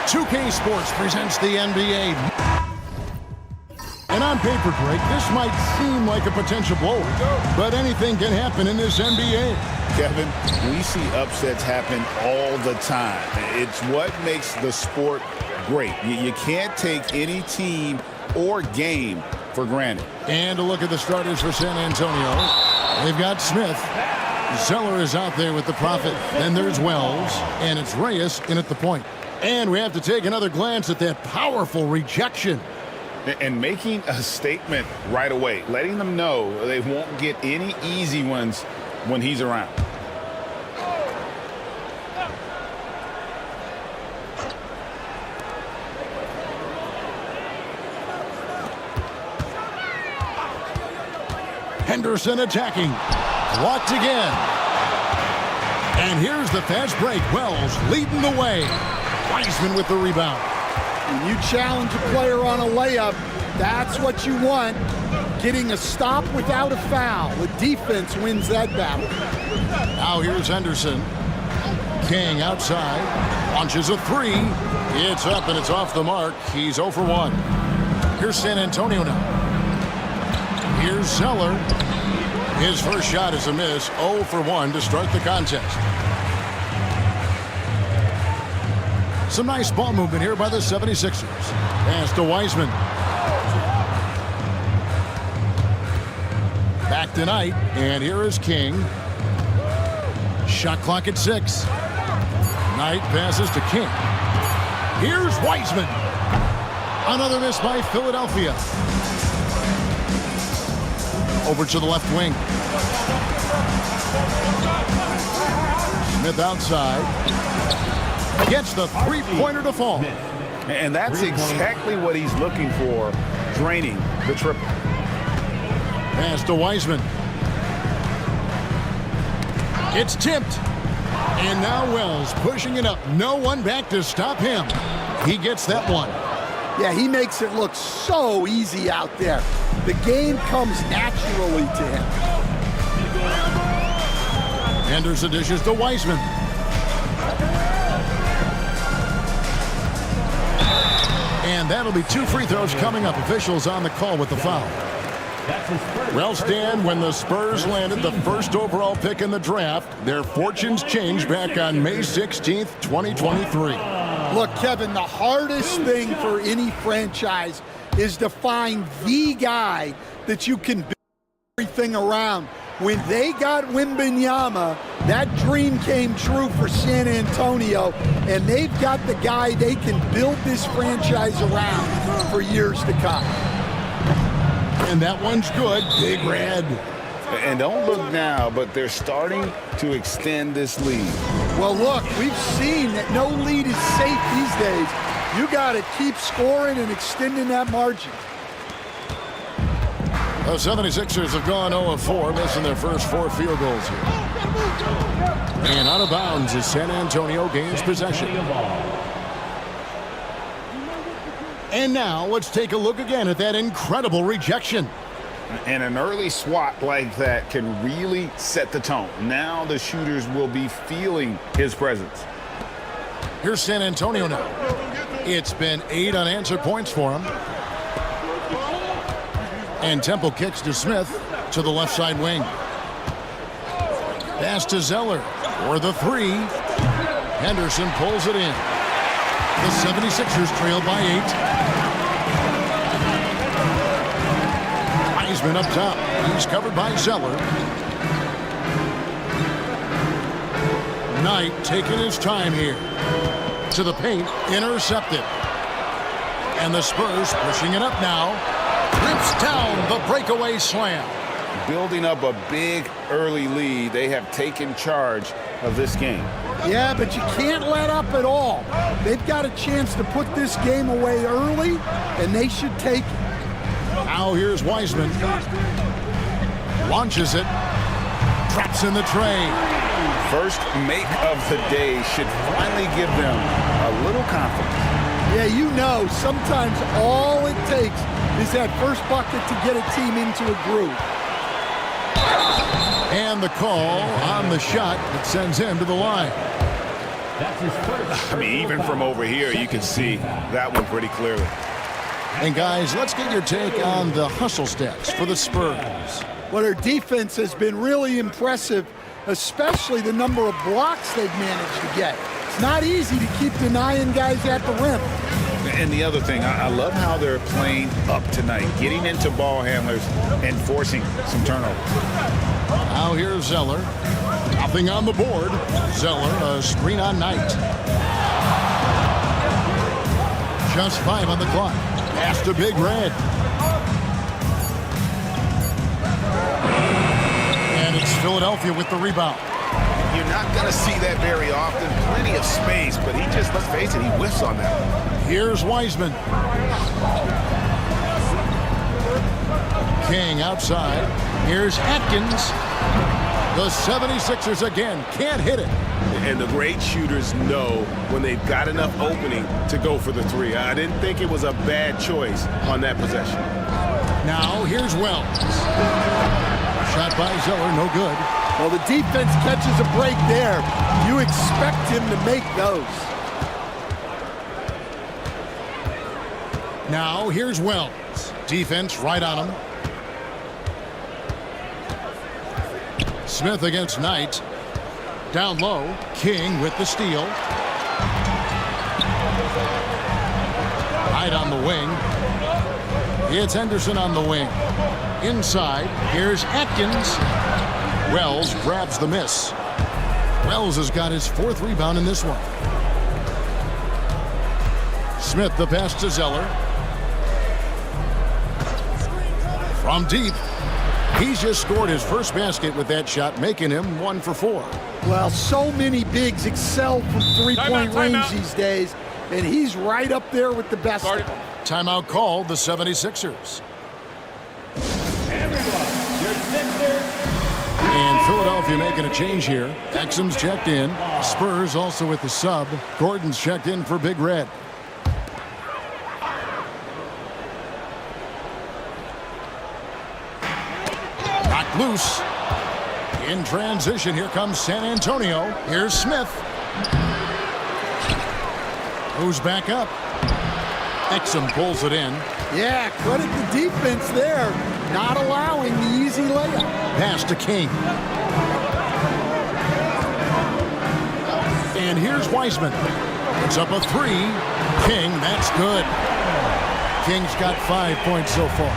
2K Sports presents the NBA. And on paper, Greg, this might seem like a potential blow, but anything can happen in this NBA. Kevin, we see upsets happen all the time. It's what makes the sport great. You can't take any team or game for granted. And a look at the starters for San Antonio. They've got Smith. Zeller is out there with the Prophet. Then there's Wells. And it's Reyes in at the point. And we have to take another glance at that powerful rejection. And making a statement right away, letting them know they won't get any easy ones when he's around. Henderson attacking. Blocked again. And here's the fast break. Wells leading the way. Wiseman with the rebound. When you challenge a player on a layup, that's what you want. Getting a stop without a foul. The defense wins that battle. Now here's Henderson. King outside. Launches a three. It's up and it's off the mark. He's 0 for 1. Here's San Antonio now. Here's Zeller. His first shot is a miss. 0 for 1 to start the contest. Some nice ball movement here by the 76ers. Pass to Wiseman. Back to Knight. And here is King. Shot clock at 6. Knight passes to King. Here's Wiseman. Another miss by Philadelphia. Over to the left wing. Smith outside. Gets the three-pointer to fall. And that's exactly what he's looking for, draining the triple. Pass to Wiseman. It's tipped. And now Wells pushing it up. No one back to stop him. He gets that one. Yeah, he makes it look so easy out there. The game comes naturally to him. Henderson dishes to Wiseman. And that'll be 2 free throws coming up. Officials on the call with the foul. Well, Stan, when the Spurs landed the first overall pick in the draft, their fortunes changed back on May 16th, 2023. Look, Kevin, the hardest thing for any franchise is to find the guy that you can build everything around. When they got Wembanyama, that dream came true for San Antonio, and they've got the guy they can build this franchise around for years to come. And that one's good. Big Red. And don't look now, but they're starting to extend this lead. Well, look, we've seen that no lead is safe these days. You got to keep scoring and extending that margin. The 76ers have gone 0 of 4, missing their first 4 field goals here. And out of bounds as San Antonio gains possession. And now let's take a look again at that incredible rejection. And an early swat like that can really set the tone. Now the shooters will be feeling his presence. Here's San Antonio now. It's been 8 unanswered points for him. And Temple kicks to Smith to the left side wing. Pass to Zeller for the 3. Henderson pulls it in. The 76ers trail by 8. Wiseman up top. He's covered by Zeller. Knight taking his time here. To the paint. Intercepted. And the Spurs pushing it up now. Rips down the breakaway slam. Building up a big early lead. They have taken charge of this game. Yeah, but you can't let up at all. They've got a chance to put this game away early, and they should take it. Now here's Wiseman. Launches it. Drops in the tray. First make of the day should finally give them a little confidence. Yeah, you know, sometimes all it takes is that first bucket to get a team into a groove. And the call on the shot that sends him to the line. That's his first. I mean, even from over here, you can see that one pretty clearly. And guys, let's get your take on the hustle stats for the Spurs. Well, their defense has been really impressive, especially the number of blocks they've managed to get. It's not easy to keep denying guys at the rim. And the other thing, I love how they're playing up tonight, getting into ball handlers and forcing some turnovers. Now here's Zeller. Nothing on the board. Zeller, a screen on Knight. Just 5 on the clock. Pass to Big Red. And it's Philadelphia with the rebound. You're not going to see that very often. Plenty of space, but he just, let's face it, he whiffs on that one. Here's Wiseman. King outside. Here's Atkins. The 76ers again can't hit it. And the great shooters know when they've got enough opening to go for the three. I didn't think it was a bad choice on that possession. Now here's Wells. Shot by Zeller, no good. Well, the defense catches a break there. You expect him to make those. Now here's Wells. Defense right on him. Smith against Knight. Down low. King with the steal. Knight on the wing. It's Henderson on the wing. Inside. Here's Atkins. Wells grabs the miss. Wells has got his 4th rebound in this one. Smith the pass to Zeller. From deep. He's just scored his first basket with that shot, making him 1 for 4. Well, so many bigs excel from three-point range these days, and he's right up there with the best of them. Timeout called the 76ers. And Philadelphia making a change here. Exum's checked in. Spurs also with the sub. Gordon's checked in for Big Red. Knocked loose. In transition, here comes San Antonio. Here's Smith. Goes back up. Exum pulls it in. Yeah, credit the defense there, not allowing the easy layup. Pass to King. And here's Wiseman. It's up a 3. King, that's good. King's got 5 points so far.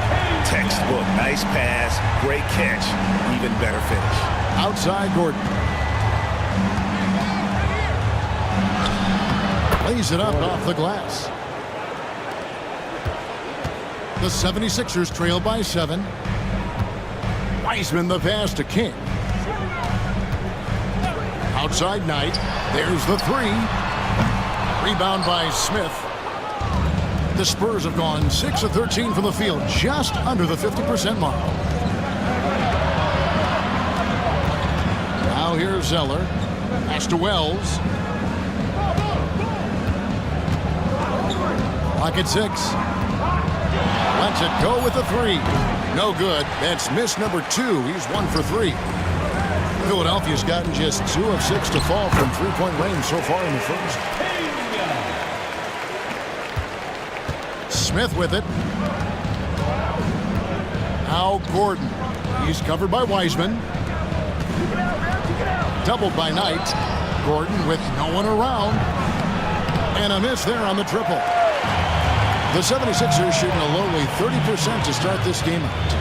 Textbook, nice pass, great catch, even better finish. Outside Gordon. Lays it up off the glass. The 76ers trail by 7. Wiseman the pass to King. Outside Knight. There's the 3. Rebound by Smith. The Spurs have gone 6 of 13 from the field, just under the 50% mark. Now here's Zeller. Pass to Wells. Clock at 6. Lets it go with a 3. No good. That's miss number 2. He's 1 for 3. Philadelphia's gotten just 2 of 6 to fall from three-point range so far in the first. Smith with it. Now Gordon. He's covered by Wiseman. Doubled by Knight. Gordon with no one around. And a miss there on the triple. The 76ers shooting a lowly 30% to start this game out.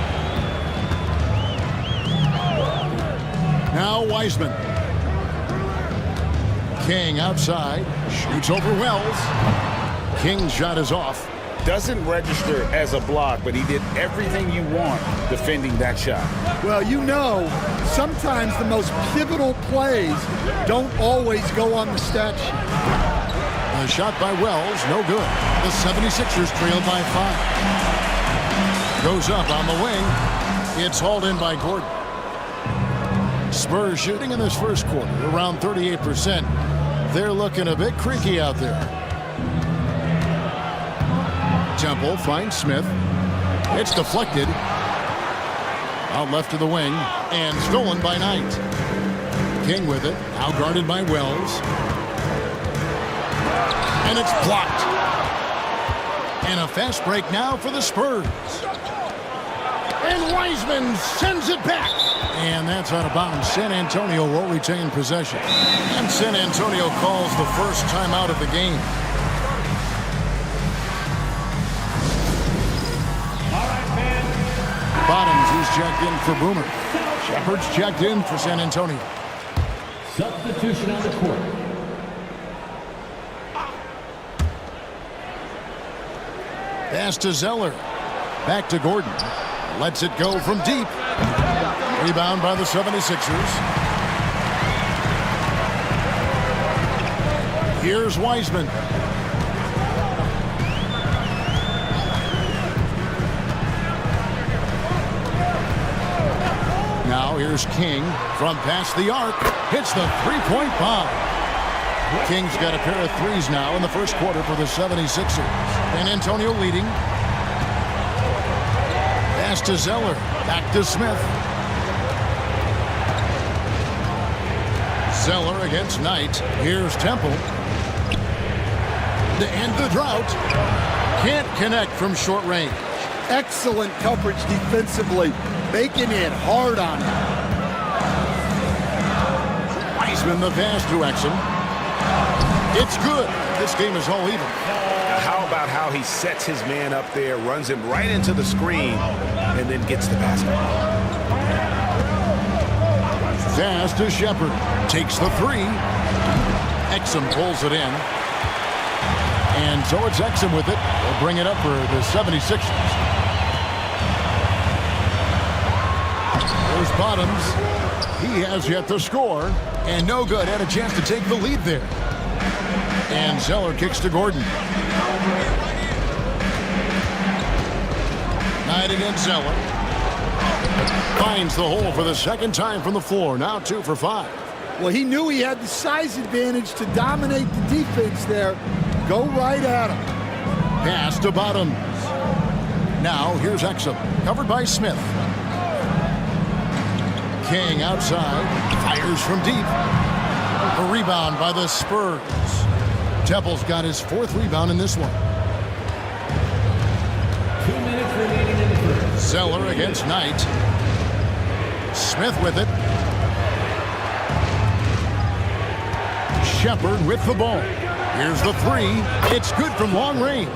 Now Wiseman. King outside. Shoots over Wells. King's shot is off. Doesn't register as a block, but he did everything you want defending that shot. Well, you know, sometimes the most pivotal plays don't always go on the stat sheet. A shot by Wells, no good. The 76ers trail by 5. Goes up on the wing. It's hauled in by Gordon. Spurs shooting in this first quarter around 38%. They're looking a bit creaky out there. Temple finds Smith. It's deflected. Out left to the wing and stolen by Knight. King with it, out guarded by Wells. And it's blocked. And a fast break now for the Spurs. And Wiseman sends it back. And that's out of bounds. San Antonio will retain possession. And San Antonio calls the first timeout of the game. Bottoms is checked in for Boomer. Shepard's checked in for San Antonio. Substitution on the court. Pass to Zeller. Back to Gordon. Lets it go from deep. Rebound by the 76ers. Here's Wiseman. Now here's King from past the arc. Hits the three-point bomb. King's got a pair of threes now in the first quarter for the 76ers. San Antonio leading. Pass to Zeller. Back to Smith. Zeller against Knight. Here's Temple. To end the drought. Can't connect from short range. Excellent coverage defensively, making it hard on him. Wiseman the pass to Exum. It's good. This game is all even. How about how he sets his man up there, runs him right into the screen, and then gets the basket. Pass to Shepard. Takes the three. Exum pulls it in. And so it's Exum with it. They'll bring it up for the 76ers. There's Bottoms. He has yet to score. And no good. Had a chance to take the lead there. And Zeller kicks to Gordon. Knight against Zeller. Finds the hole for the second time from the floor. Now 2 for 5. Well, he knew he had the size advantage to dominate the defense there. Go right at him. Pass to Bottoms. Now here's Exum. Covered by Smith. King outside. Fires from deep. A rebound by the Spurs. Temple's got his 4th rebound in this one. 2 minutes remaining in the first. Zeller against Knight. Smith with it. Shepard with the ball. Here's the three. It's good from long range.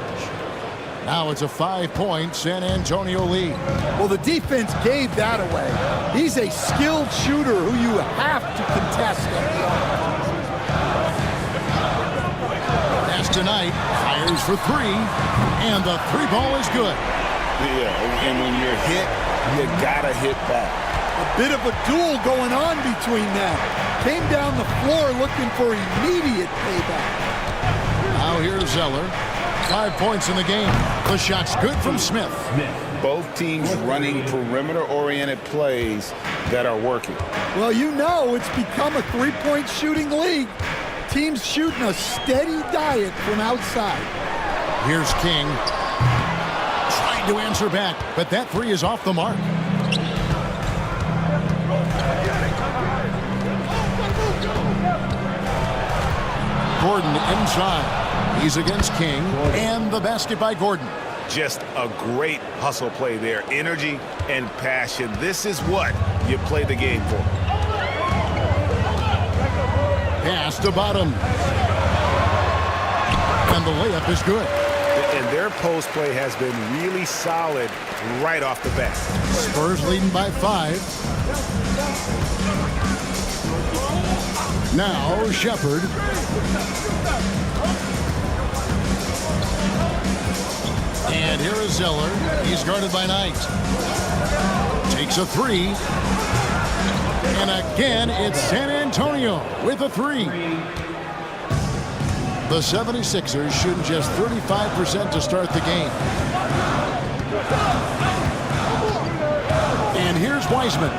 Now it's a 5-point San Antonio lead. Well, the defense gave that away. He's a skilled shooter who you have to contest at the arc. Pass tonight. Fires for three. And the three ball is good. Yeah, and when you're hit, you gotta hit back. A bit of a duel going on between them. Came down the floor looking for immediate payback. Now here's Zeller. 5 points in the game. The shot's good from Smith. Both teams running perimeter-oriented plays that are working. Well, you know it's become a three-point shooting league. Teams shooting a steady diet from outside. Here's King. Trying to answer back, but that three is off the mark. Gordon inside. He's against King. And the basket by Gordon. Just a great hustle play there. Energy and passion. This is what you play the game for. Pass to Bottom. And the layup is good. And their post play has been really solid right off the bat. Spurs leading by 5. Now Shepard. And here is Zeller. He's guarded by Knight. Takes a three. And again, it's San Antonio with a three. The 76ers shooting just 35% to start the game. And here's Wiseman.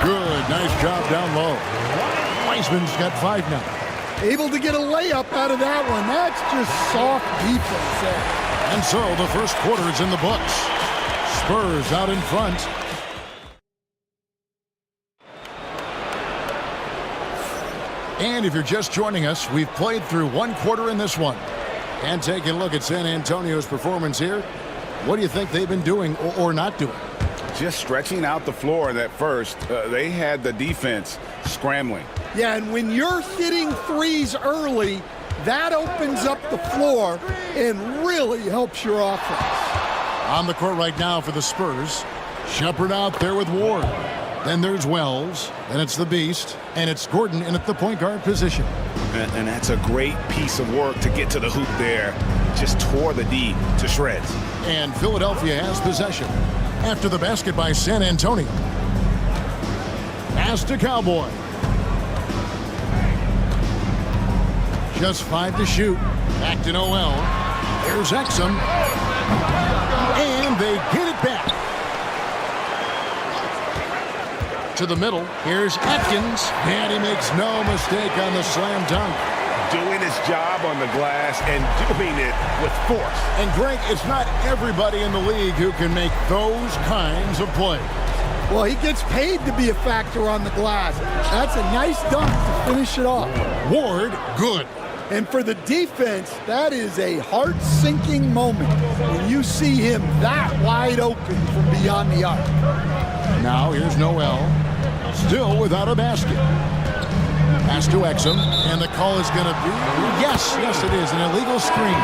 Good, nice job down low. Wiseman's got 5 now. Able to get a layup out of that one. That's just soft defense there. And so the first quarter is in the books. Spurs out in front. And if you're just joining us, we've played through one quarter in this one. And taking a look at San Antonio's performance here, what do you think they've been doing or not doing? Just stretching out the floor in that first. They had the defense scrambling. Yeah, and when you're hitting threes early, that opens up the floor and really helps your offense. On the court right now for the Spurs. Shepherd out there with Ward. Then there's Wells, and it's the Beast, and it's Gordon in at the point guard position. And that's a great piece of work to get to the hoop there. Just tore the D to shreds. And Philadelphia has possession. After the basket by San Antonio. Pass to Cowboy. Just 5 to shoot. Back to Noel. There's Exum. And they get it back. To the middle. Here's Atkins. And he makes no mistake on the slam dunk. Doing his job on the glass and doing it with force. And Greg, it's not everybody in the league who can make those kinds of plays. Well, he gets paid to be a factor on the glass. That's a nice dunk to finish it off. Ward, good. And for the defense, that is a heart-sinking moment when you see him that wide open from beyond the arc. Now here's Noel, still without a basket. Pass to Exum, and the call is going to be, yes, it is, an illegal screen.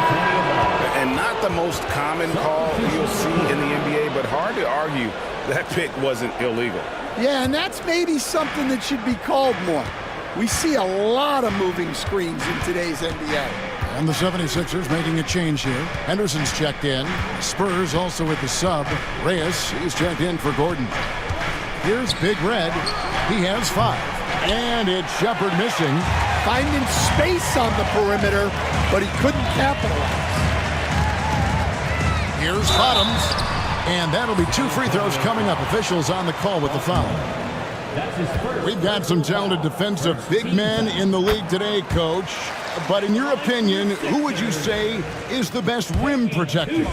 And not the most common call you'll see in the NBA, but hard to argue that pick wasn't illegal. Yeah, and that's maybe something that should be called more. We see a lot of moving screens in today's NBA. And the 76ers making a change here. Henderson's checked in. Spurs also with the sub. Reyes, he's checked in for Gordon. Here's Big Red. He has 5. And it's Shepherd missing. Finding space on the perimeter, but he couldn't capitalize. Here's Bottoms. And that'll be 2 free throws coming up. Officials on the call with the foul. We've got some talented defensive big men in the league today, Coach. But in your opinion, who would you say is the best rim protector?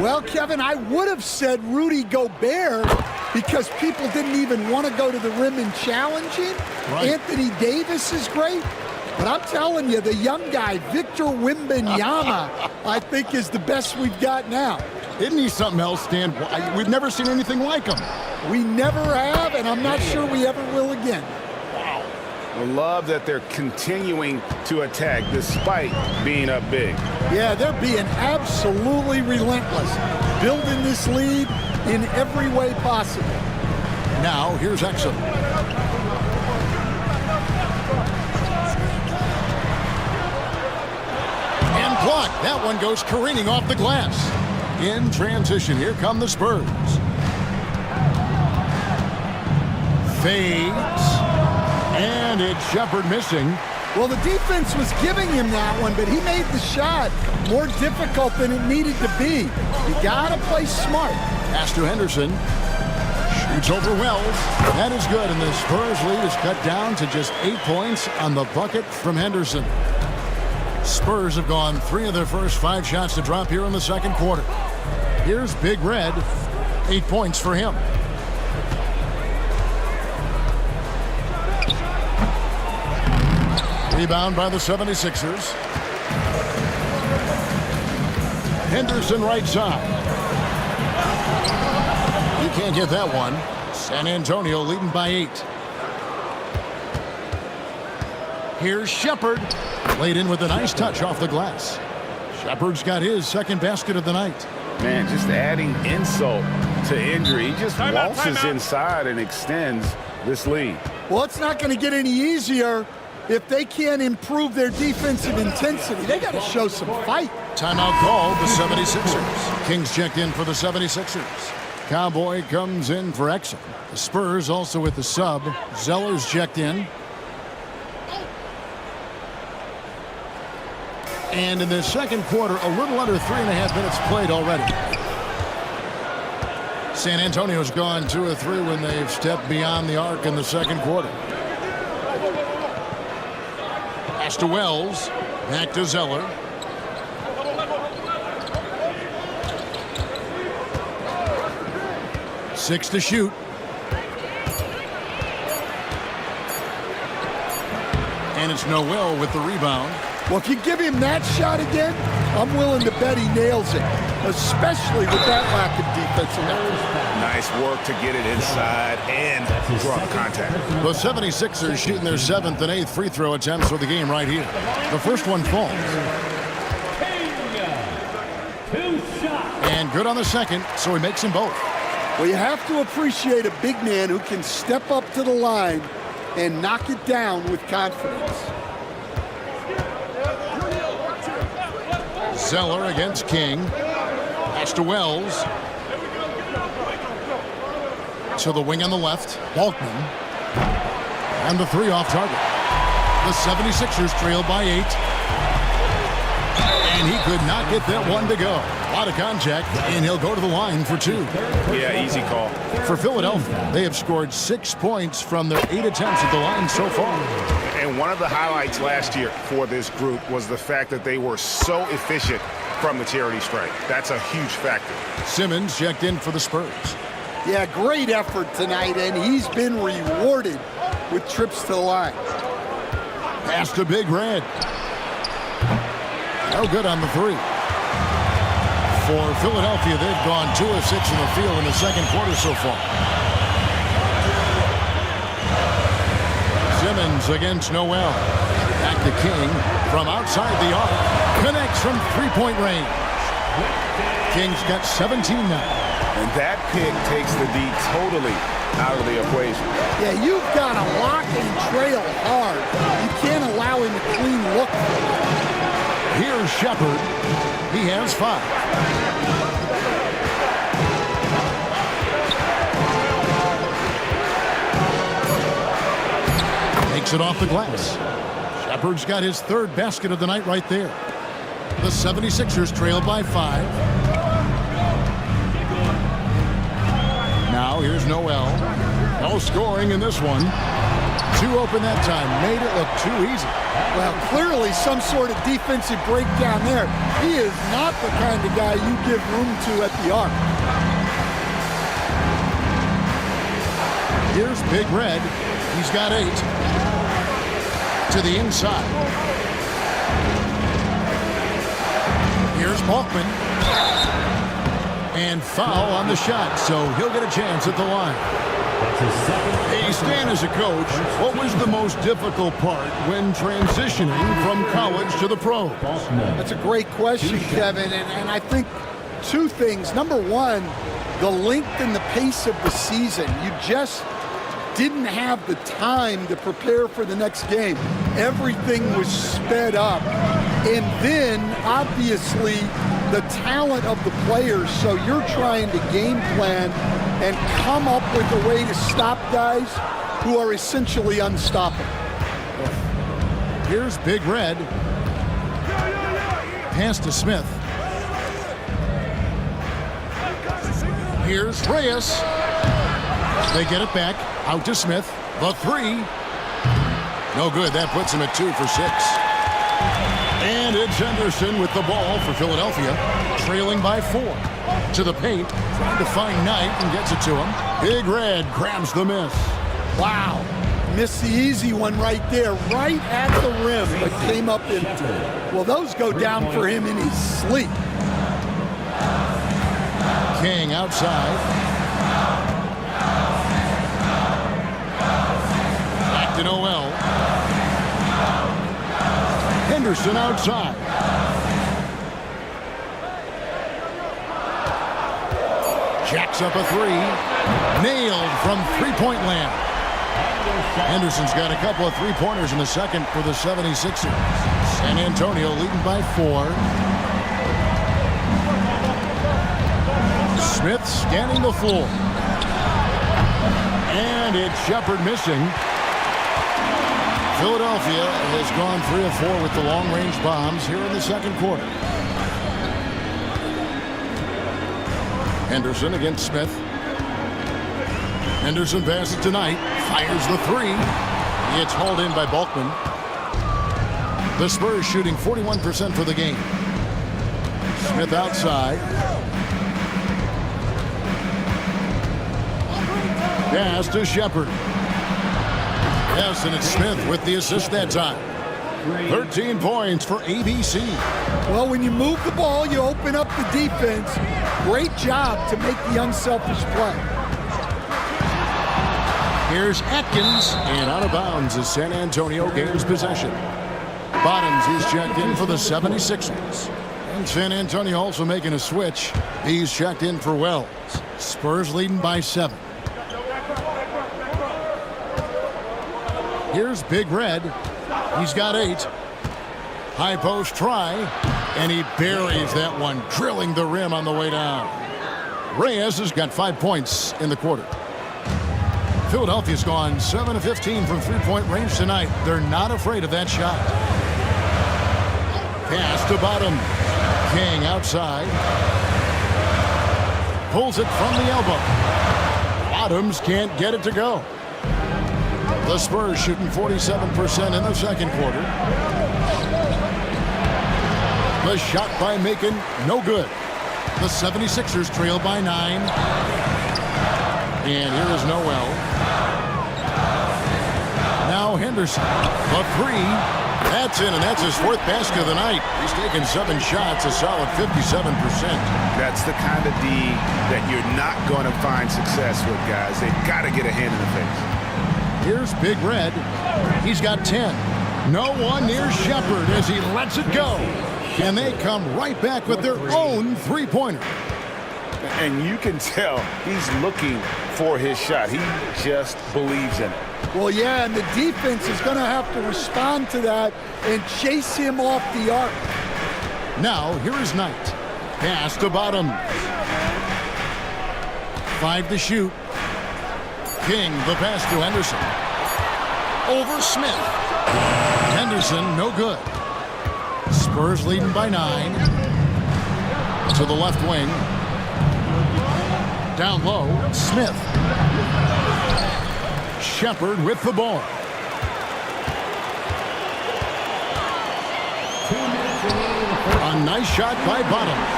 Well, Kevin, I would have said Rudy Gobert because people didn't even want to go to the rim and challenge him. Right. Anthony Davis is great. But I'm telling you, the young guy, Victor Wembanyama, I think is the best we've got now. Isn't he something else, Stan? We've never seen anything like him. We never have, and I'm not sure we ever will again. I love that they're continuing to attack despite being up big. Yeah, they're being absolutely relentless, building this lead in every way possible. Now, here's Exum. And blocked. That one goes careening off the glass. In transition, here come the Spurs. Fades. And it's Shepherd missing. Well, the defense was giving him that one, but he made the shot more difficult than it needed to be. You gotta play smart. Pass to Henderson. Shoots over Wells. That is good, and the Spurs lead is cut down to just 8 points on the bucket from Henderson. Spurs have gone 3 of their first 5 shots to drop here in the second quarter. Here's Big Red. 8 points for him. Rebound by the 76ers. Henderson right side. You can't get that one. San Antonio leading by 8. Here's Shepherd. Laid in with a nice touch off the glass. Shepherd's got his second basket of the night. Man, just adding insult to injury. He just waltzes inside and extends this lead. Well, it's not going to get any easier if they can't improve their defensive intensity. They got to show some fight. Timeout called the 76ers. Kings checked in for the 76ers. Cowboy comes in for Exum. The Spurs also with the sub. Zeller's checked in. And in the second quarter, a little under 3.5 minutes played already. San Antonio's gone 2 of 3 when they've stepped beyond the arc in the second quarter. Pass to Wells. Back to Zeller. Six to shoot. And it's Noel with the rebound. Well, if you give him that shot again, I'm willing to bet he nails it, especially with that lack of defensive effort. Nice work to get it inside and draw the contact. The 76ers shooting their 7th and 8th free throw attempts for the game right here. The first one falls. And good on the second, so he makes them both. Well, you have to appreciate a big man who can step up to the line and knock it down with confidence. Zeller against King. Pass to Wells. To the wing on the left. Balkman. And the three off target. The 76ers trail by 8. And he could not get that one to go. A lot of contact, and he'll go to the line for 2. Yeah, easy call. For Philadelphia, they have scored 6 points from their 8 attempts at the line so far. And one of the highlights last year for this group was the fact that they were so efficient from the charity stripe. That's a huge factor. Simmons checked in for the Spurs. Yeah, great effort tonight, and he's been rewarded with trips to the line. Pass to Big Red. No good on the 3. For Philadelphia, they've gone 2 of 6 in the field in the second quarter so far. Simmons against Noel. Back to King from outside the arc. Connects from three-point range. King's got 17 now. And that pick takes the D totally out of the equation. Yeah, you've got to lock and trail hard. You can't allow him a clean look. Here's Shepard. He has 5. Makes it off the glass. Shepard's got his 3rd basket of the night right there. The 76ers trail by 5. Now here's Noel. No scoring in this one. 2 open that time. Made it look too easy. Well, clearly some sort of defensive breakdown there. He is not the kind of guy you give room to at the arc. Here's Big Red. He's got 8. To the inside. Here's Balkman. And foul on the shot, so he'll get a chance at the line. Hey, Stan, as a coach, what was the most difficult part when transitioning from college to the pros? That's a great question, Kevin, and I think 2 things. Number 1, the length and the pace of the season. You just didn't have the time to prepare for the next game. Everything was sped up. And then, obviously, the talent of the players, so you're trying to game plan and come up with a way to stop guys who are essentially unstoppable. Here's Big Red. Pass to Smith. Here's Reyes. They get it back. Out to Smith. The 3. No good. That puts him at 2 for 6. And it's Henderson with the ball for Philadelphia. Trailing by 4. To the paint. Trying to find Knight and gets it to him. Big Red grabs the miss. Wow. Missed the easy one right there. Right at the rim. But came up in. Well, those go down for him in his sleep. King outside. To Noel. Henderson outside. Jacks up a 3. Nailed from three-point land. Henderson's got a couple of three-pointers in the second for the 76ers. San Antonio leading by 4. Smith scanning the floor. And it's Shepard missing. Philadelphia has gone 3 of 4 with the long-range bombs here in the second quarter. Henderson against Smith. Henderson passes tonight. Fires the 3. It's hauled in by Balkman. The Spurs shooting 41% for the game. Smith outside. Pass to Shepard. Yes, and it's Smith with the assist that time. 13 points for ABC. Well, when you move the ball, you open up the defense. Great job to make the unselfish play. Here's Atkins, and out of bounds as San Antonio gains possession. Bottoms is checked in for the 76ers. And San Antonio also making a switch. He's checked in for Wells. Spurs leading by 7. Here's Big Red. He's got 8. High post try, and he buries that one, drilling the rim on the way down. Reyes has got 5 points in the quarter. Philadelphia's gone 7 of 15 from three-point range tonight. They're not afraid of that shot. Pass to Bottom. King outside. Pulls it from the elbow. Bottoms can't get it to go. The Spurs shooting 47% in the second quarter. The shot by Macon, no good. The 76ers trail by 9. And here is Noel. Now Henderson. A 3. That's in, and that's his 4th basket of the night. He's taken 7 shots, a solid 57%. That's the kind of D that you're not going to find success with, guys. They've got to get a hand in the face. Here's Big Red. He's got 10. No one near Shepard as he lets it go. And they come right back with their own three-pointer. And you can tell he's looking for his shot. He just believes in it. Well, yeah, and the defense is going to have to respond to that and chase him off the arc. Now, here is Knight. Pass to Bottom. 5 to shoot. King, the pass to Henderson. Over Smith. Henderson, no good. Spurs leading by 9. To the left wing. Down low, Smith. Shepard with the ball. 2 minutes remaining in the first. A nice shot by Bottoms.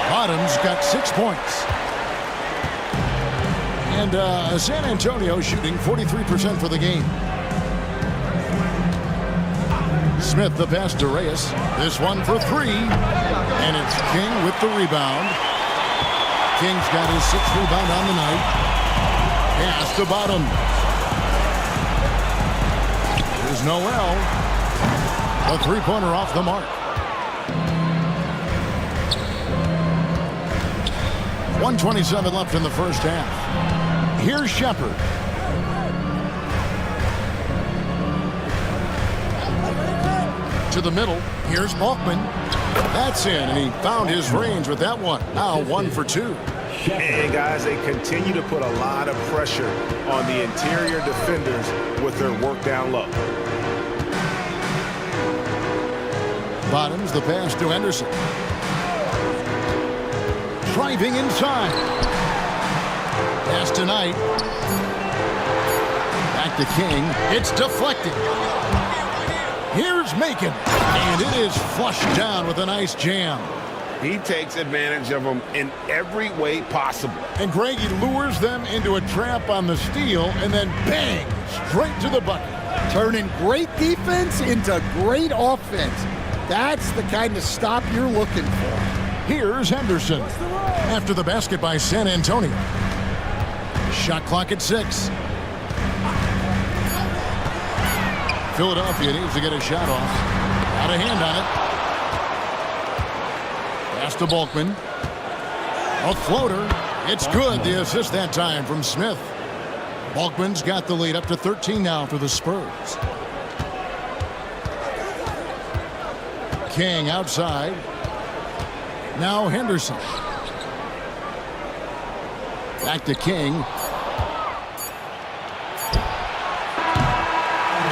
Bottoms got 6 points. And San Antonio shooting 43% for the game. Smith the pass to Reyes. This one for 3. And it's King with the rebound. King's got his 6th rebound on the night. Pass to Bottom. Here's Noel. A three-pointer off the mark. 1:27 left in the first half. Here's Shepard. To the middle. Here's Balkman. That's in, and he found his range with that one. Now 1 for 2. And guys, they continue to put a lot of pressure on the interior defenders with their work down low. Bottoms the pass to Henderson. Driving inside. Pass to Knight. Back to King. It's deflected. Here's Macon. And it is flushed down with a nice jam. He takes advantage of them in every way possible. And Greg, he lures them into a trap on the steal and then bang, straight to the bucket. Turning great defense into great offense. That's the kind of stop you're looking for. Here's Henderson. After the basket by San Antonio. Shot clock at 6. Philadelphia needs to get a shot off. Got a hand on it. Pass to Balkman. A floater. It's good. The assist that time from Smith. Balkman's got the lead up to 13 now for the Spurs. King outside. Now Henderson. Back to King.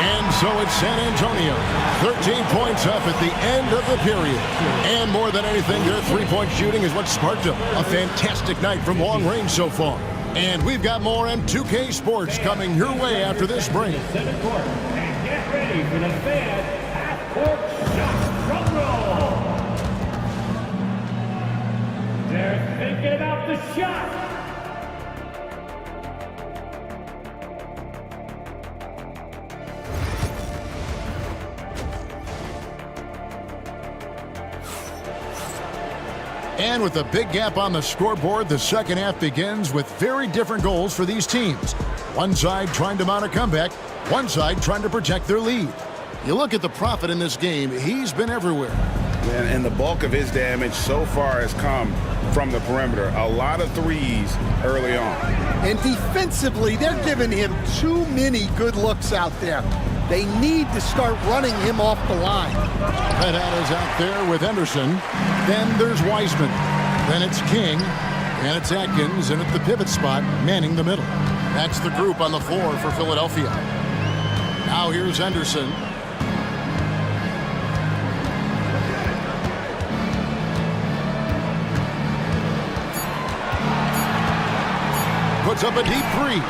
And so it's San Antonio. 13 points up at the end of the period. And more than anything, their three-point shooting is what sparked them. A fantastic night from long range so far. And we've got more M2K Sports coming your way after this break. Center court. And get ready for the fan half-court shot drum roll. They're thinking about the shot. And with a big gap on the scoreboard, the second half begins with very different goals for these teams. One side trying to mount a comeback, one side trying to protect their lead. You look at the Prophet in this game, he's been everywhere. And the bulk of his damage so far has come from the perimeter. A lot of threes early on. And defensively, they're giving him too many good looks out there. They need to start running him off the line. Is out there with Henderson. Then there's Wiseman. Then it's King. And it's Atkins. And at the pivot spot, manning the middle. That's the group on the floor for Philadelphia. Now here's Henderson. Puts up a deep three.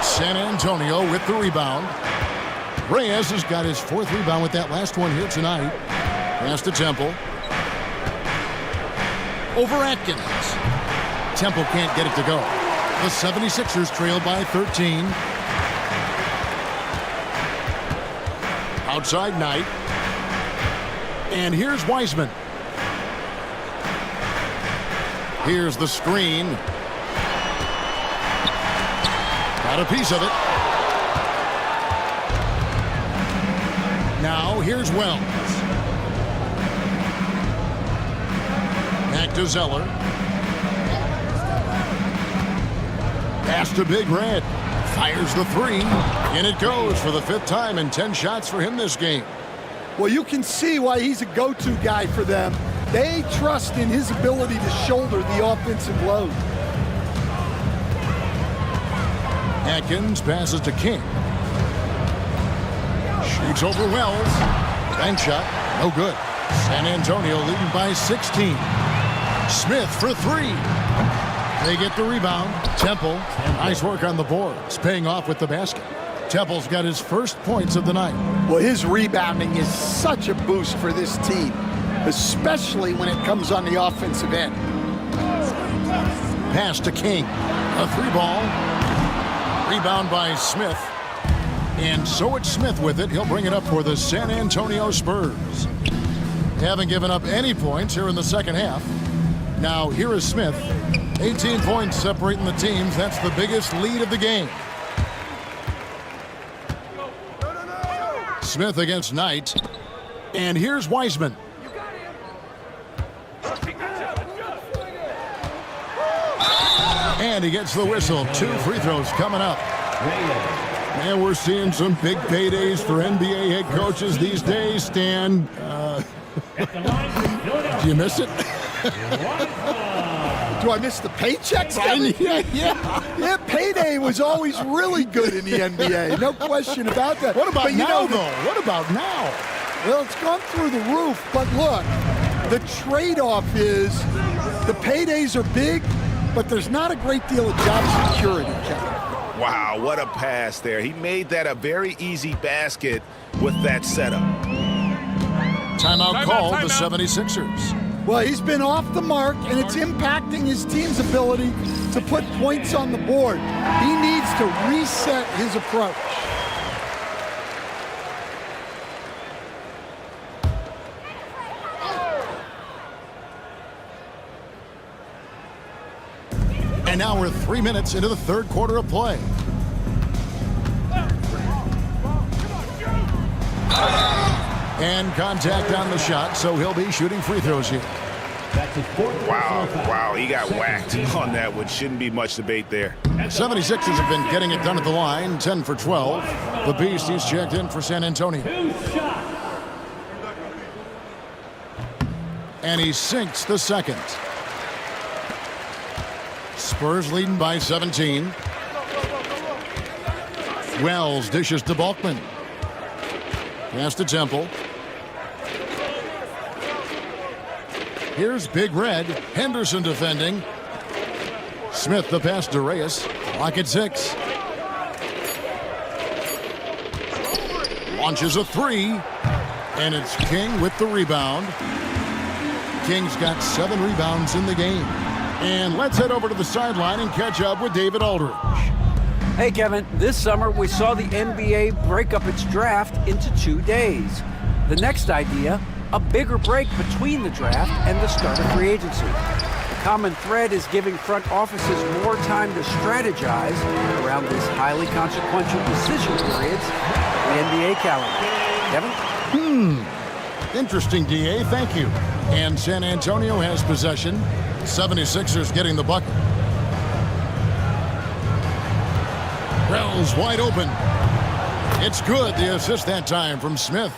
San Antonio with the rebound. Reyes has got his 4th rebound with that last one here tonight. Pass to Temple. Over Atkins. Temple can't get it to go. The 76ers trail by 13. Outside Knight. And here's Wiseman. Here's the screen. Got a piece of it. Now here's Wells. Back to Zeller. Pass to Big Red. Fires the 3. And it goes for the 5th time and 10 shots for him this game. Well, you can see why he's a go-to guy for them. They trust in his ability to shoulder the offensive load. Atkins passes to King. Shoots over Wells. Bank shot, no good. San Antonio leading by 16. Smith for 3. They get the rebound. Temple, nice work on the boards, paying off with the basket. Temple's got his first points of the night. Well, his rebounding is such a boost for this team, especially when it comes on the offensive end. Pass to King. A 3-ball. Rebound by Smith. And so it's Smith with it. He'll bring it up for the San Antonio Spurs. They haven't given up any points here in the second half. Now here is Smith. 18 points separating the teams. That's the biggest lead of the game. Smith against Knight. And here's Wiseman. And he gets the whistle. 2 free throws coming up. And we're seeing some big paydays for NBA head coaches these days, Stan. Do you miss it? Do I miss the paychecks? Yeah. Payday was always really good in the NBA. No question about that. What about now, though? What about now? Well, it's gone through the roof. But look, the trade-off is the paydays are big, but there's not a great deal of job security, Kevin. Wow, what a pass there. He made that a very easy basket with that setup. Timeout called the 76ers. Well, he's been off the mark, and it's impacting his team's ability to put points on the board. He needs to reset his approach. And now we're 3 minutes into the third quarter of play. And contact on the shot, so he'll be shooting free throws here. Wow, he got whacked on that one. Shouldn't be much debate there. 76ers have been getting it done at the line, 10 for 12. The Beast, he's checked in for San Antonio. And he sinks the second. Spurs leading by 17. Wells dishes to Balkman. Pass to Temple. Here's Big Red. Henderson defending. Smith the pass to Reyes. Clock at 6. Launches a 3. And it's King with the rebound. King's got 7 rebounds in the game. And let's head over to the sideline and catch up with David Aldridge. Hey, Kevin, this summer we saw the NBA break up its draft into 2 days. The next idea a bigger break between the draft and the start of free agency. The common thread is giving front offices more time to strategize around these highly consequential decision periods in the NBA calendar. Kevin? Interesting, DA. Thank you. And San Antonio has possession. 76ers getting the bucket. Wells wide open. It's good. The assist that time from Smith.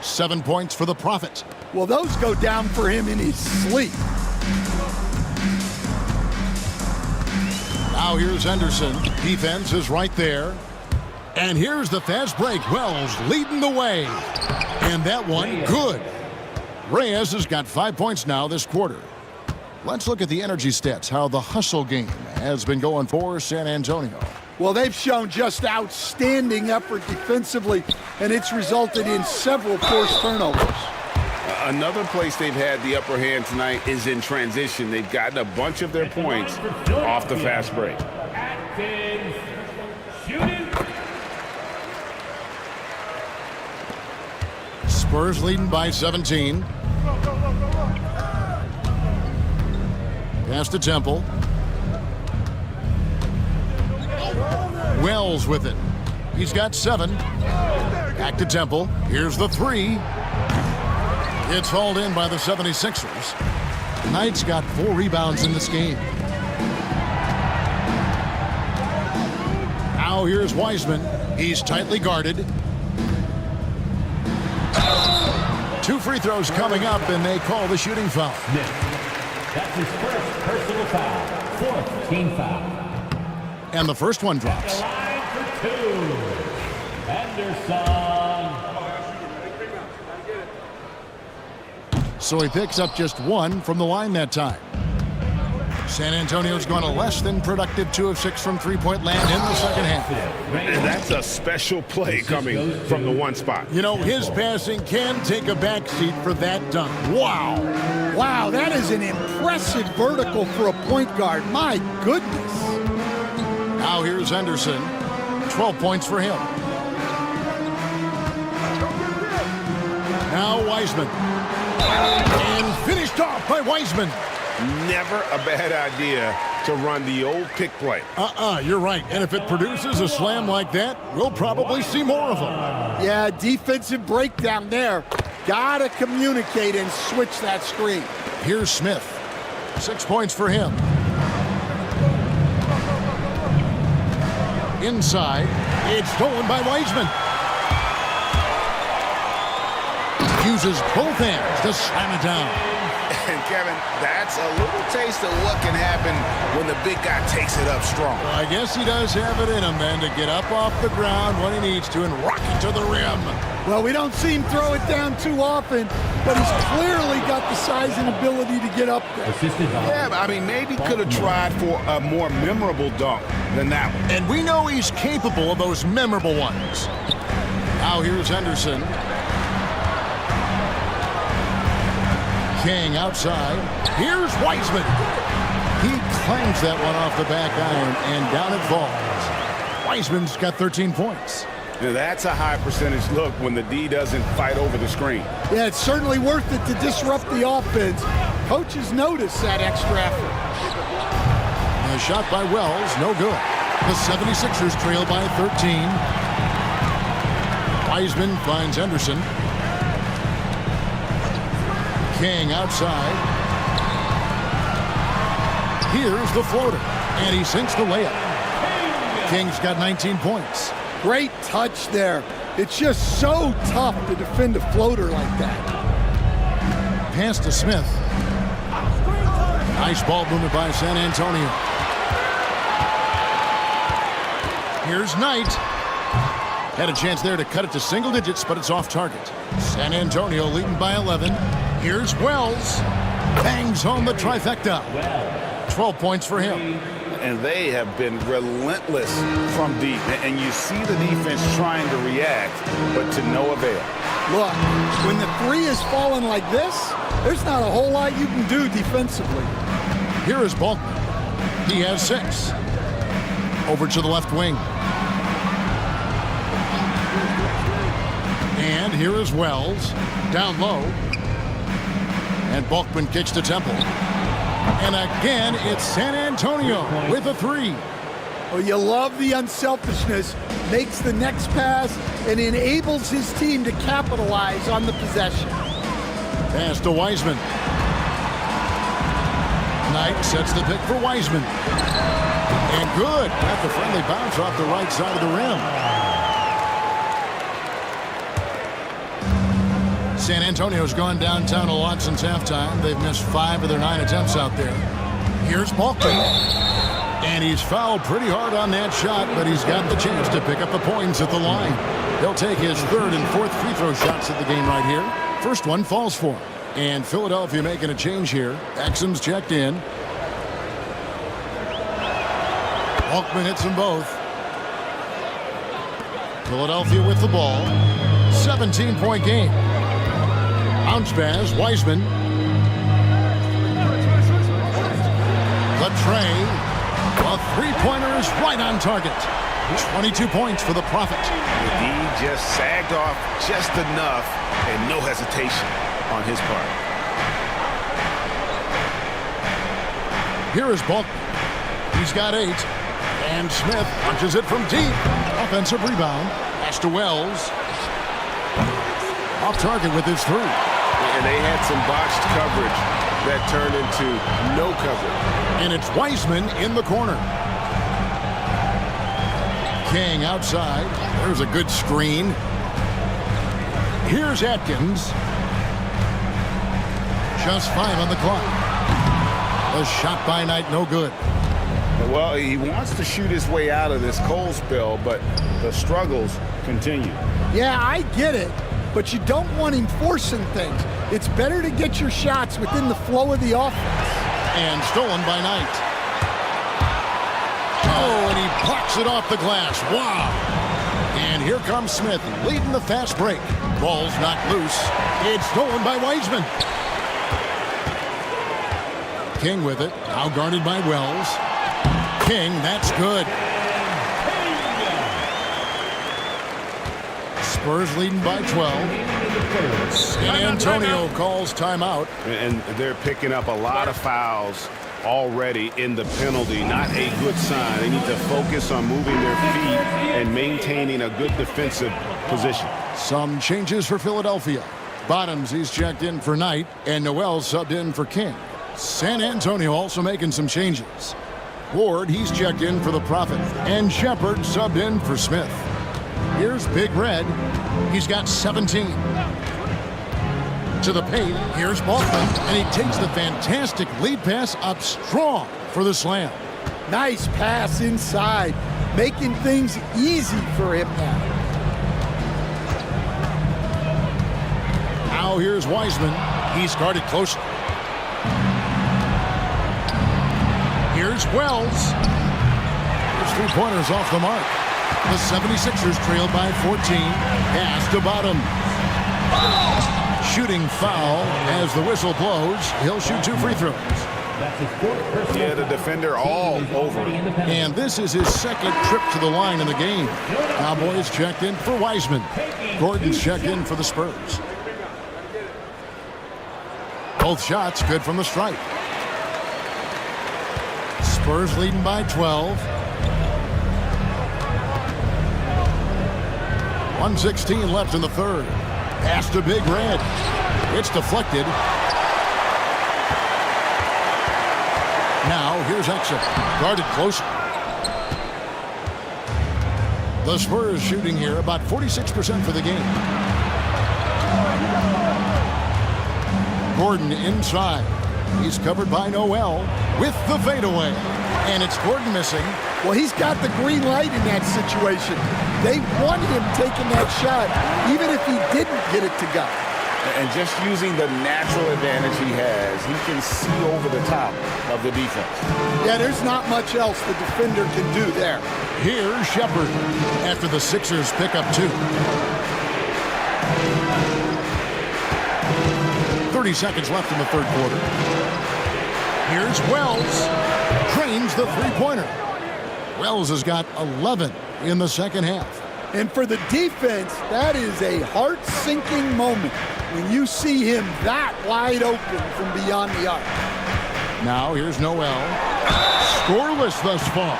7 points for the Prophet. Well, those go down for him in his sleep. Now here's Henderson. Defense is right there. And here's the fast break. Wells leading the way. And that one, good. Reyes has got 5 points now this quarter. Let's look at the energy stats, how the hustle game has been going for San Antonio. Well, they've shown just outstanding effort defensively, and it's resulted in several forced turnovers. Another place they've had the upper hand tonight is in transition. They've gotten a bunch of their points off the fast break. Atkins, shooting. Spurs leading by 17. Pass to Temple. Wells with it. He's got 7. Back to Temple. Here's the 3. It's hauled in by the 76ers. Knight's got 4 rebounds in this game. Now here's Wiseman. He's tightly guarded. 2 free throws coming up, and they call the shooting foul. That's his first personal foul. 4th team foul. And the first one drops. The line for 2. Henderson. So he picks up just 1 from the line that time. San Antonio's gone a less than productive 2 of 6 from three-point land in the second half. And that's a special play coming from the one spot. You know, his passing can take a backseat for that dunk. Wow. Wow, that is an impressive vertical for a point guard. My goodness. Now here's Henderson. 12 points for him. Now Wiseman. And finished off by Wiseman. Never a bad idea to run the old pick play. You're right. And if it produces a slam like that, we'll probably see more of them. Yeah, defensive breakdown there. Gotta communicate and switch that screen. Here's Smith. 6 points for him. Inside. It's stolen by Wiseman. Uses both hands to slam it down. And Kevin, that's a little taste of what can happen when the big guy takes it up strong. Well, I guess he does have it in him then to get up off the ground when he needs to and rock it to the rim. Well, we don't see him throw it down too often, but he's clearly got the size and ability to get up there. Yeah, but I mean, maybe could have tried for a more memorable dunk than that one. And we know he's capable of those memorable ones. Now here's Henderson. King outside. Here's Wiseman. He clangs that one off the back iron, and down it falls. Wiseman's got 13 points. Now, that's a high percentage look when the D doesn't fight over the screen. Yeah, it's certainly worth it to disrupt the offense. Coaches notice that extra effort. A shot by Wells, no good. The 76ers trail by 13. Wiseman finds Henderson. King outside. Here's the floater, and he sinks the layup. King's got 19 points. Great touch there. It's just so tough to defend a floater like that. Pass to Smith. Nice ball movement by San Antonio. Here's Knight. Had a chance there to cut it to single digits, but it's off target. San Antonio leading by 11. Here's Wells. Bangs home the trifecta. 12 points for him. And they have been relentless from deep. And you see the defense trying to react, but to no avail. Look, when the 3 is falling like this, there's not a whole lot you can do defensively. Here is Balkman. He has 6. Over to the left wing. And here is Wells. Down low. And Bulkman kicks to Temple. And again, it's San Antonio with a three. Well, you love the unselfishness, makes the next pass, and enables his team to capitalize on the possession. Pass to Wiseman. Knight sets the pick for Wiseman. And good. Got the friendly bounce off the right side of the rim. San Antonio's gone downtown a lot since halftime. They've missed 5 of their 9 attempts out there. Here's Bulkman. And he's fouled pretty hard on that shot, but he's got the chance to pick up the points at the line. He'll take his 3rd and 4th free throw shots at the game right here. First one falls for him. And Philadelphia making a change here. Exum's checked in. Bulkman hits them both. Philadelphia with the ball. 17-point game. Bounce pass, Wiseman. The tray. A three-pointer is right on target. 22 points for the Prophet. The D just sagged off just enough and no hesitation on his part. Here is Bulkman. He's got 8. And Smith punches it from deep. Offensive rebound. Pass to Wells. Off target with his 3. And they had some botched coverage that turned into no coverage. And it's Wiseman in the corner. King outside. There's a good screen. Here's Atkins. Just 5 on the clock. A shot by Knight, no good. Well, he wants to shoot his way out of this cold spell, but the struggles continue. Yeah, I get it, but you don't want him forcing things. It's better to get your shots within the flow of the offense. And stolen by Knight. Oh, and he blocks it off the glass. Wow. And here comes Smith leading the fast break. Ball's not loose. It's stolen by Wiseman. King with it. Now guarded by Wells. King, that's good. Spurs leading by 12. San Antonio calls timeout. And they're picking up a lot of fouls already in the penalty. Not a good sign. They need to focus on moving their feet and maintaining a good defensive position. Some changes for Philadelphia. Bottoms, he's checked in for Knight, and Noel subbed in for King. San Antonio also making some changes. Ward, he's checked in for the Prophet, and Shepard subbed in for Smith. Here's Big Red. He's got 17. To the paint, here's Bulkman, and he takes the fantastic lead pass up strong for the slam. Nice pass inside, making things easy for him now. Now here's Wiseman. He's guarded closely. Here's Wells. His three-pointers off the mark. The 76ers trailed by 14. Pass to Bottom. Shooting foul as the whistle blows. He'll shoot 2 free throws. Yeah, the defender all over him. And this is his second trip to the line in the game. Cowboys checked in for Wiseman. Gordon's checked in for the Spurs. Both shots good from the stripe. Spurs leading by 12. 1:16 left in the third. Pass to Big Red. It's deflected. Now here's Exum. Guarded close. The Spurs shooting here about 46% for the game. Gordon inside. He's covered by Noel with the fadeaway. And it's Gordon missing. Well, he's got the green light in that situation. They want him taking that shot, even if he didn't get it to go. And just using the natural advantage he has, he can see over the top of the defense. Yeah, there's not much else the defender can do there. Here's Shepard after the Sixers pick up 2. 30 seconds left in the third quarter. Here's Wells. Trains the three-pointer. Wells has got 11 in the second half. And for the defense, that is a heart-sinking moment. when you see him that wide open from beyond the arc. Now here's Noel. Scoreless thus far.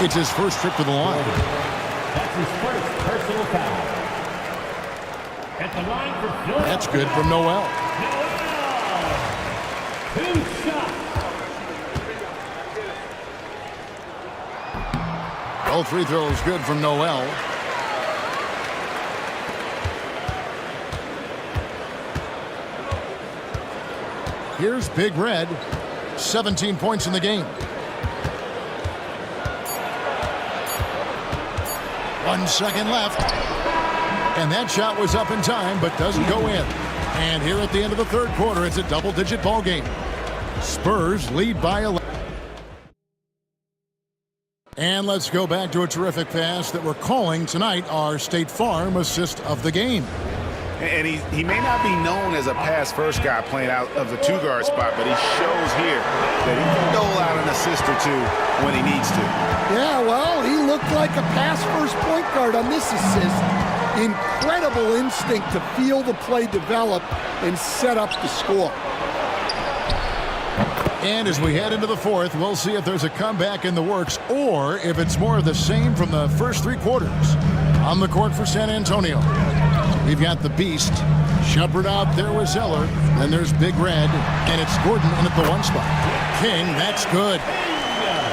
It's his first trip to the line. That's his first personal foul. At the line for Philly. That's good from Noel. Two shots. All free throws good from Noel. Here's Big Red. 17 points in the game. 1 second left. And that shot was up in time, but doesn't go in. And here at the end of the third quarter, it's a double-digit ball game. Spurs lead by 11. And let's go back to a terrific pass that we're calling tonight our State Farm assist of the game. And he may not be known as a pass-first guy playing out of the two-guard spot, but he shows here that he can dole out an assist or two when he needs to. Yeah, well, he looked like a pass-first point guard on this assist. Incredible instinct to feel the play develop and set up the score. And as we head into the fourth, we'll see if there's a comeback in the works or if it's more of the same from the first three quarters. On the court for San Antonio, we've got the Beast. Shepard out there with Zeller. Then there's Big Red, and it's Gordon in at the one spot. King, that's good.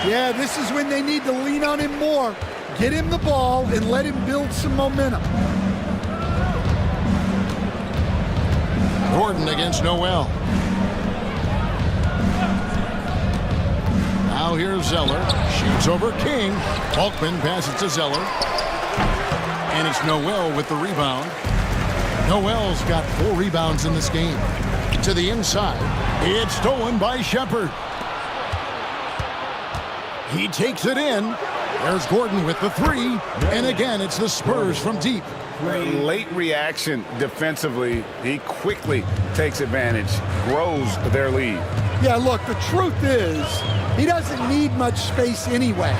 Yeah, this is when they need to lean on him more. Get him the ball and let him build some momentum. Gordon against Noel. Now here's Zeller. Shoots over King. Falkman passes to Zeller. And it's Noel with the rebound. Noel's got 4 rebounds in this game. To the inside. It's stolen by Shepard. He takes it in. There's Gordon with the 3. And again, it's the Spurs from deep. Late reaction defensively. He quickly takes advantage, grows their lead. Yeah, look, the truth is, he doesn't need much space anyway.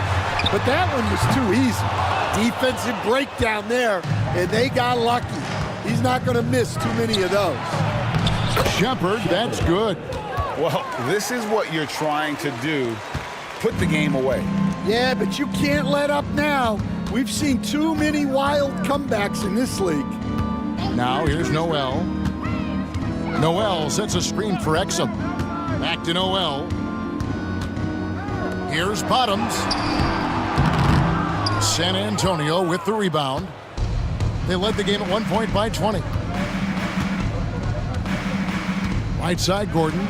But that one was too easy. Defensive breakdown there, and they got lucky. He's not going to miss too many of those. Shepard, that's good. Well, this is what you're trying to do. Put the game away. Yeah, but you can't let up now. We've seen too many wild comebacks in this league. Now here's Noel. Noel sets a screen for Exum. Back to Noel. Here's Bottoms. San Antonio with the rebound. They led the game at 1 point by 20. Right side, Gordon.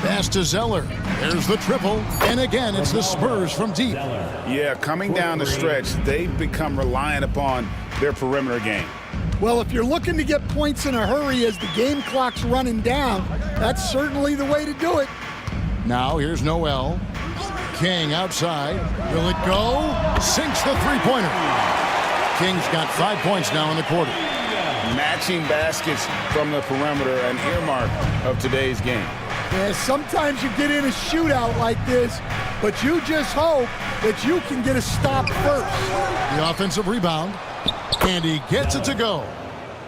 Pass to Zeller. There's the triple. And again, it's the Spurs from deep. Yeah, coming down the stretch, they've become reliant upon their perimeter game. Well, if you're looking to get points in a hurry as the game clock's running down, that's certainly the way to do it. Now here's Noel. King outside. Will it go? Sinks the three-pointer. King's got 5 points now in the quarter. Matching baskets from the perimeter, an earmark of today's game. Yeah, sometimes you get in a shootout like this, but you just hope that you can get a stop first. The offensive rebound, and he gets it to go.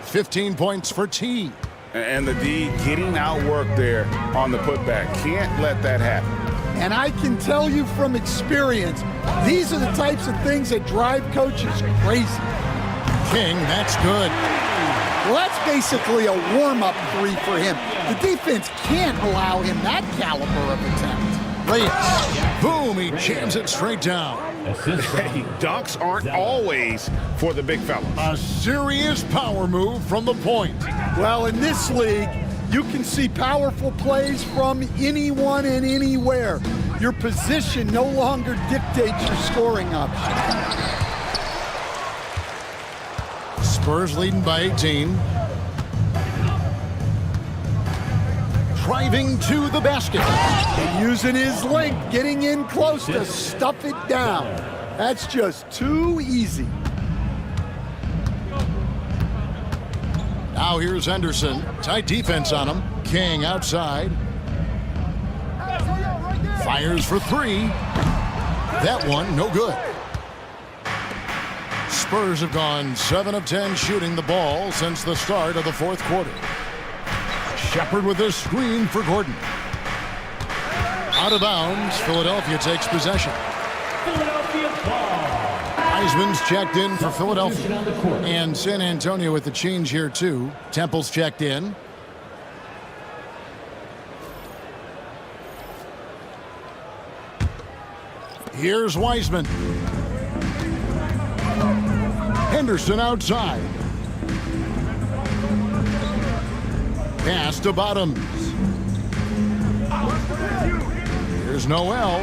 15 points for T. And the D getting outworked there on the putback. Can't let that happen. And I can tell you from experience, these are the types of things that drive coaches crazy. King, that's good. Well, that's basically a warm-up 3 for him. The defense can't allow him that caliber of attempt. Layups. Boom, he jams it straight down. Hey, dunks aren't always for the big fellas. A serious power move from the point. Well, in this league, you can see powerful plays from anyone and anywhere. Your position no longer dictates your scoring option. Spurs leading by 18. Driving to the basket. And using his length, getting in close to stuff it down. That's just too easy. Now here's Henderson. Tight defense on him. King outside. Fires for three. That one, no good. Spurs have gone 7 of 10 shooting the ball since the start of the fourth quarter. Shepard with a screen for Gordon. Out of bounds, Philadelphia takes possession. Philadelphia ball. Heisman's checked in for Philadelphia. And San Antonio with the change here too. Temple's checked in. Here's Wiseman. Henderson outside. Pass to Bottoms. Here's Noel.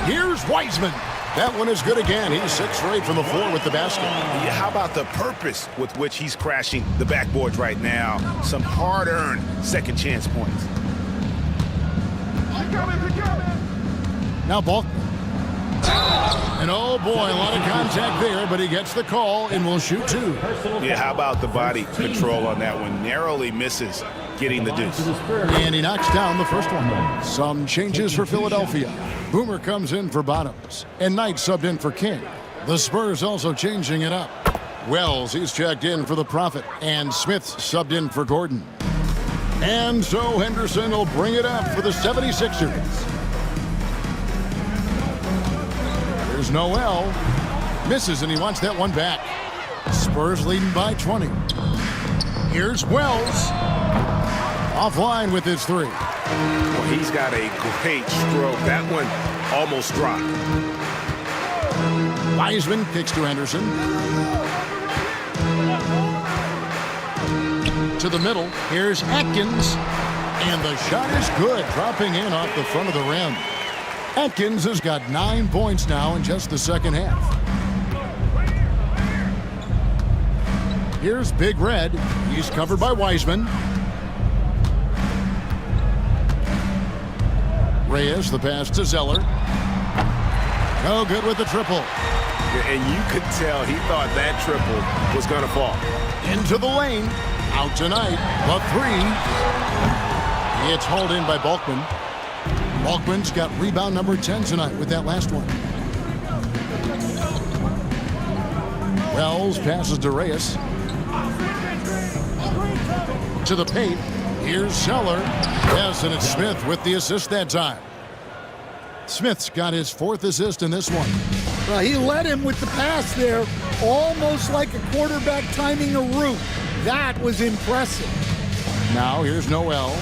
Here's Wiseman. That one is good again. He's 6 for 8 from the floor with the basket. Yeah, how about the purpose with which he's crashing the backboards right now? Some hard-earned second chance points. Now Balk. And oh boy, a lot of contact there, but he gets the call and will shoot 2. Yeah, how about the body control on that one? Narrowly misses getting the deuce. And he knocks down the first one. Some changes for Philadelphia. Boomer comes in for Bottoms, and Knight subbed in for King. The Spurs also changing it up. Wells, he's checked in for the Prophet, and Smith's subbed in for Gordon. And so Henderson will bring it up for the 76ers. Here's Noel. Misses, and he wants that one back. Spurs leading by 20. Here's Wells. Offline with his 3. Well, he's got a great stroke. That one almost dropped. Wiseman kicks to Henderson. To the middle. Here's Atkins. And the shot is good, dropping in off the front of the rim. Atkins has got 9 points now in just the second half. Here's Big Red. He's covered by Wiseman. Reyes, the pass to Zeller. No good with the triple. And you could tell he thought that triple was going to fall. Into the lane. Out tonight. The 3. It's hauled in by Balkman. Balkman's got rebound number 10 tonight with that last one. Wells passes to Reyes. To the paint. Here's Zeller. Yes, and it's Smith with the assist that time. Smith's got his 4th assist in this one. Well, he led him with the pass there, almost like a quarterback timing a route. That was impressive. Now here's Noel.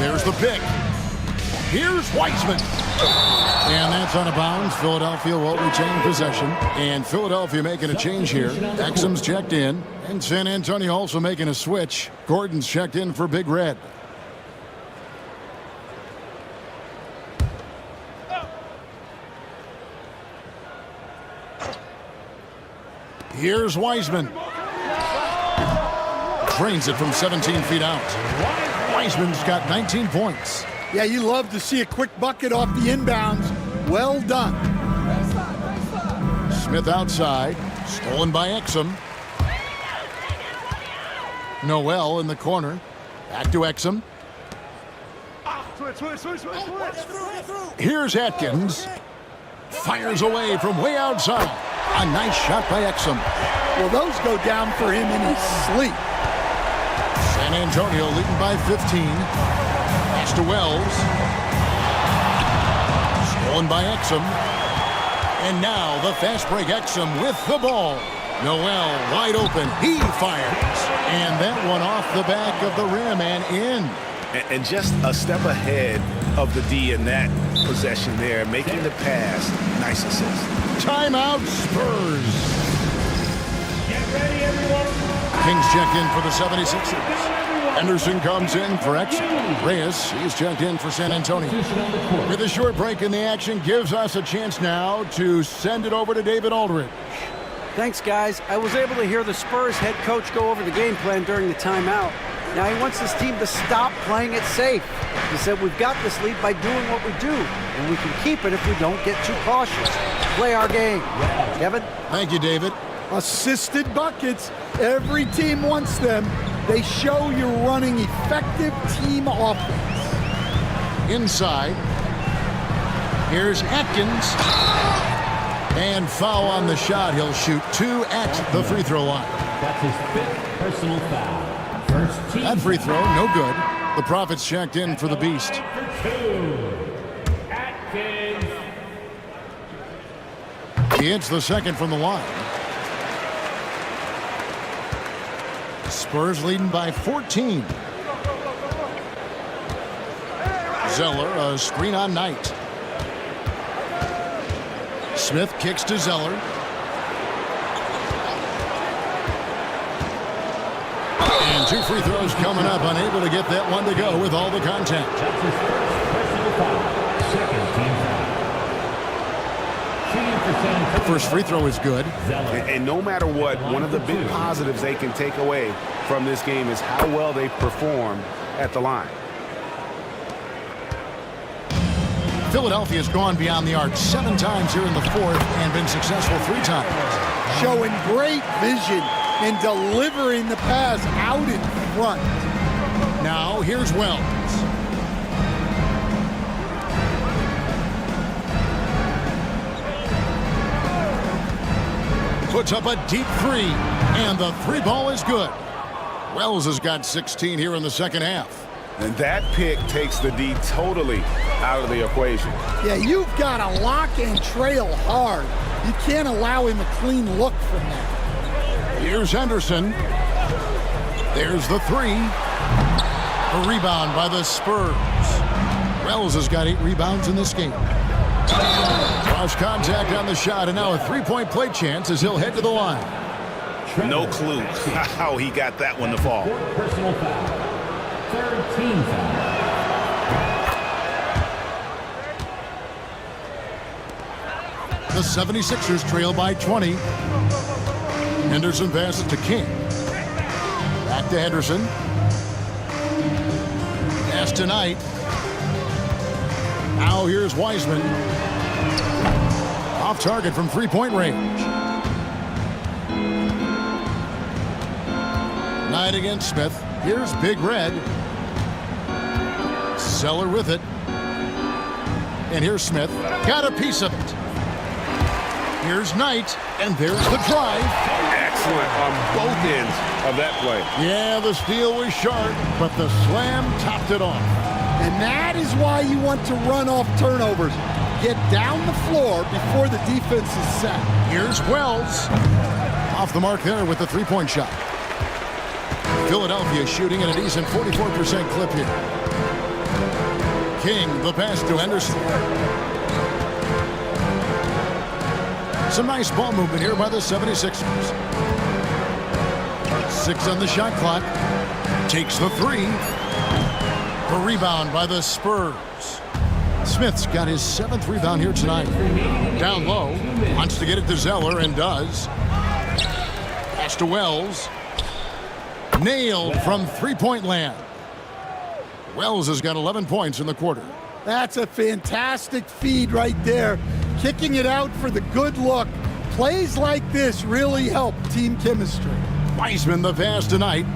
There's the pick. Here's Wiseman. And that's out of bounds. Philadelphia will retain possession. And Philadelphia making a change here. Exum's checked in. And San Antonio also making a switch. Gordon's checked in for Big Red. Here's Wiseman. Drains it from 17 feet out. Wiseman's got 19 points. Yeah, you love to see a quick bucket off the inbounds. Well done. Smith outside. Stolen by Exum. Noel in the corner. Back to Exum. Here's Atkins. Fires away from way outside. A nice shot by Exum. Well, those go down for him in his sleep. San Antonio leading by 15. Pass to Wells. Stolen by Exum. And now the fast break Exum with the ball. Noel wide open. He fires. And that one off the back of the rim and in. And just a step ahead of the D in that possession there, making the pass. Nice assist. Timeout Spurs. Get ready, everyone. Kings checked in for the 76ers. Henderson comes in for Exum. Reyes, he's checked in for San Antonio. With a short break in the action, gives us a chance now to send it over to David Aldridge. Thanks, guys. I was able to hear the Spurs head coach go over the game plan during the timeout. Now he wants his team to stop playing it safe. He said we've got this lead by doing what we do, and we can keep it if we don't get too cautious. Play our game. Kevin? Thank you, David. Assisted buckets. Every team wants them. They show you're running effective team offense. Inside. Here's Atkins. And foul on the shot. He'll shoot 2 at the free throw line. That's his 5th personal foul. First team. That free throw, no good. The Profits checked in for the Beast. For 2. Atkins. He hits the second from the line. Spurs leading by 14. Zeller, a screen on Knight. Smith kicks to Zeller. And 2 free throws coming up, unable to get that one to go with all the contact. That's his first personal foul. Second team foul. Shooting percentage. First free throw is good. And no matter what, one of the big positives they can take away from this game is how well they perform at the line. Philadelphia's gone beyond the arc 7 times here in the fourth and been successful 3 times. Showing great vision and delivering the pass out in front. Now here's Wells. Puts up a deep 3, and the 3 ball is good. Wells has got 16 here in the second half. And that pick takes the D totally out of the equation. Yeah, you've got to lock and trail hard. You can't allow him a clean look from that. Here's Henderson. There's the 3. A rebound by the Spurs. Wells has got 8 rebounds in this game. Cross contact on the shot, and now a 3-point play chance as he'll head to the line. No clue how he got that one to fall. 4th personal foul. 3rd team foul. The 76ers trail by 20. Henderson passes to King. Back to Henderson. Pass to Knight. Now here's Wiseman. Off target from 3-point range. Knight against Smith. Here's Big Red. Zeller with it. And here's Smith. Got a piece of it. Here's Knight. And there's the drive. Excellent on both ends of that play. Yeah, the steal was sharp, but the slam topped it off. And that is why you want to run off turnovers. Get down the floor before the defense is set. Here's Wells. Off the mark there with the 3-point shot. Philadelphia shooting at a decent 44% clip here. King, the pass to Henderson. Some nice ball movement here by the 76ers. 6 on the shot clock. Takes the 3. A rebound by the Spurs. Smith's got his 7th rebound here tonight. Down low. Wants to get it to Zeller and does. Pass to Wells. Nailed from 3-point land. Wells has got 11 points in the quarter. That's a fantastic feed right there. Kicking it out for the good look. Plays like this really help team chemistry. Wiseman the pass tonight.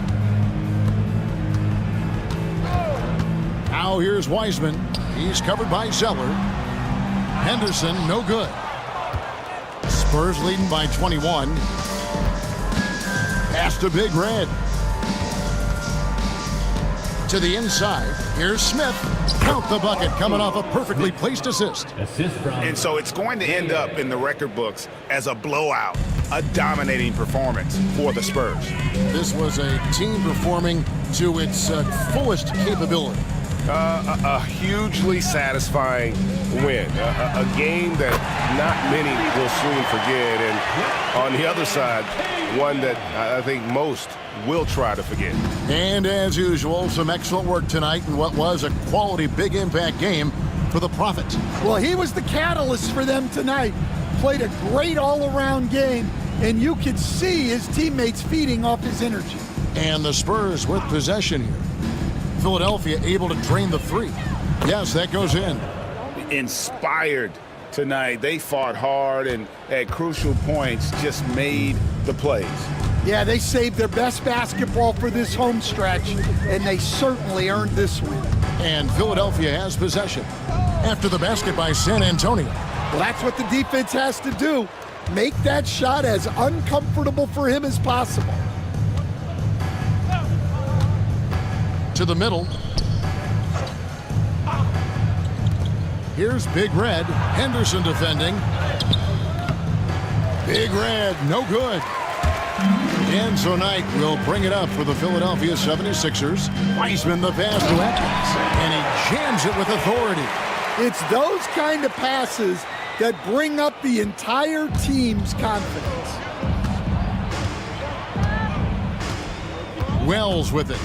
Now here's Wiseman. He's covered by Zeller. Henderson, no good. Spurs leading by 21. Pass to Big Red. To the inside. Here's Smith. Count the bucket coming off a perfectly placed assist. And so it's going to end up in the record books as a blowout, a dominating performance for the Spurs. This was a team performing to its fullest capability. A hugely satisfying win, a game that not many will soon forget, and on the other side, one that I think most will try to forget. And as usual, some excellent work tonight in what was a quality big impact game for the Profits. Well, he was the catalyst for them tonight. Played a great all-around game, and you could see his teammates feeding off his energy. And the Spurs with possession here. Philadelphia able to drain the 3. Yes, that goes in. Inspired tonight. They fought hard and at crucial points just made the plays. Yeah, they saved their best basketball for this home stretch, and they certainly earned this win. And Philadelphia has possession. After the basket by San Antonio. Well, that's what the defense has to do. Make that shot as uncomfortable for him as possible. To the middle. Here's Big Red. Henderson defending. Big Red, no good. Enzo Knight will bring it up for the Philadelphia 76ers. Weisman the pass to Atkins, and he jams it with authority. It's those kind of passes that bring up the entire team's confidence. Wells with it.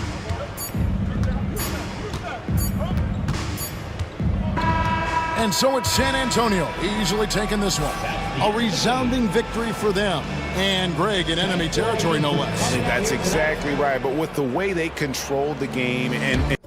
And so it's San Antonio easily taking this one. A resounding victory for them. And Greg in enemy territory, no less. That's exactly right. But with the way they controlled the game and